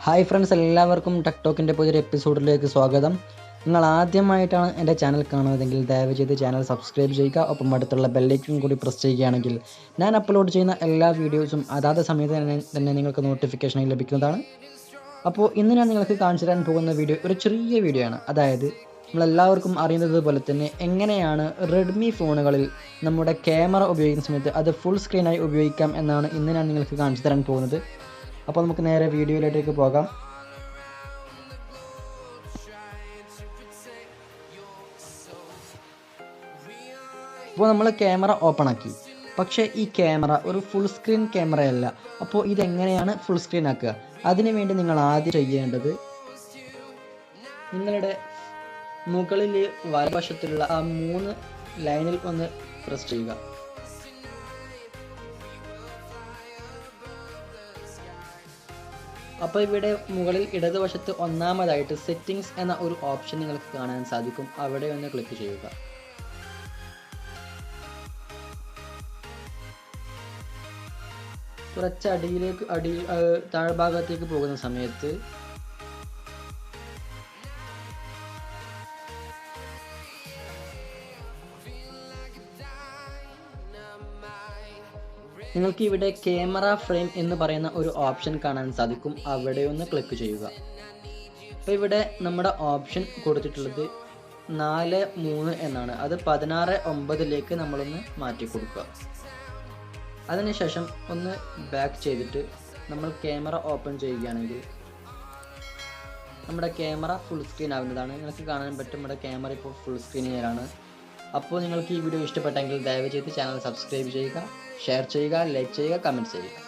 Hi friends, എല്ലാവർക്കും tech ടോക്കിൻ്റെ പുതിയൊരു എപ്പിസോഡിലേക്ക് സ്വാഗതം. നിങ്ങൾ ആദ്യമായിട്ടാണ് എൻ്റെ ചാനൽ കാണുന്നതെങ്കിൽ ദയവ് ചെയ്ത് ചാനൽ സബ്സ്ക്രൈബ് ചെയ്യുക. ഒപ്പം അടുത്തുള്ള ബെല്ലൈക്കൺ കൂടി പ്രസ് ചെയ്യുകയാണെങ്കിൽ ഞാൻ അപ്ലോഡ് ചെയ്യുന്ന എല്ലാ വീഡിയോസും അതാത് സമയത്ത് തന്നെ നിങ്ങൾക്ക് നോട്ടിഫിക്കേഷനായി ലഭിക്കുന്നതാണ്. അപ്പോൾ ഇന്ന് ഞാൻ നിങ്ങൾക്ക് കാണിച്ചു തരാൻ പോകുന്ന വീഡിയോ ഒരു ചെറിയ വീഡിയോ ആണ്. അതായത് നമ്മളെല്ലാവർക്കും അറിയുന്നത് പോലെ തന്നെ എങ്ങനെയാണ് റെഡ്മി ഫോണുകളിൽ നമ്മുടെ ക്യാമറ ഉപയോഗിക്കുന്ന സമയത്ത് അത് ഫുൾ സ്ക്രീനായി ഉപയോഗിക്കാം എന്നാണ് ഇന്ന് ഞാൻ നിങ്ങൾക്ക് കാണിച്ചു തരാൻ പോകുന്നത്. അപ്പോൾ നമുക്ക് നേരെ വീഡിയോയിലേക്ക് പോകാം. അപ്പോൾ നമ്മൾ ക്യാമറ ഓപ്പൺ ആക്കി. പക്ഷേ ഈ ക്യാമറ ഒരു ഫുൾ സ്ക്രീൻ ക്യാമറയല്ല. അപ്പോൾ ഇതെങ്ങനെയാണ് ഫുൾ സ്ക്രീൻ ആക്കുക? അതിനു വേണ്ടി നിങ്ങൾ ആദ്യം ചെയ്യേണ്ടത്, നിങ്ങളുടെ മുകളിൽ വലതുവശത്തുള്ള ആ 3 ലൈനിൽ ഒന്ന് പ്രസ് ചെയ്യുക. അപ്പോൾ ഇവിടെ മുകളിൽ ഇടതുവശത്ത് ഒന്നാമതായിട്ട് സെറ്റിംഗ്സ് എന്ന ഒരു ഓപ്ഷൻ നിങ്ങൾക്ക് കാണാൻ സാധിക്കും. അവിടെ ഒന്ന് ക്ലിക്ക് ചെയ്യുക. കുറച്ച് താഴ്ഭാഗത്തേക്ക് പോകുന്ന സമയത്ത് നിങ്ങൾക്ക് ഇവിടെ ക്യാമറ ഫ്രെയിം എന്ന് പറയുന്ന ഒരു ഓപ്ഷൻ കാണാൻ സാധിക്കും. അവിടെ ഒന്ന് ക്ലിക്ക് ചെയ്യുക. അപ്പോൾ ഇവിടെ നമ്മുടെ ഓപ്ഷൻ കൊടുത്തിട്ടുള്ളത് 4:3 എന്നാണ്. അത് 16:9 നമ്മളൊന്ന് മാറ്റി കൊടുക്കുക. അതിനുശേഷം ഒന്ന് ബാക്ക് ചെയ്തിട്ട് നമ്മൾ ക്യാമറ ഓപ്പൺ ചെയ്യുകയാണെങ്കിൽ നമ്മുടെ ക്യാമറ ഫുൾ സ്ക്രീൻ ആവുന്നതാണ്. നിങ്ങൾക്ക് കാണാൻ പറ്റും നമ്മുടെ ക്യാമറ ഇപ്പോൾ ഫുൾ സ്ക്രീനിലാണ്. അപ്പോൾ നിങ്ങൾക്ക് ഈ വീഡിയോ ഇഷ്ടപ്പെട്ടെങ്കിൽ ദയവ് ചെയ്ത് ചാനൽ സബ്സ്ക്രൈബ് ചെയ്യുക, ഷെയർ ചെയ്യുക, ലൈക്ക് ചെയ്യുക, കമൻറ്റ് ചെയ്യുക.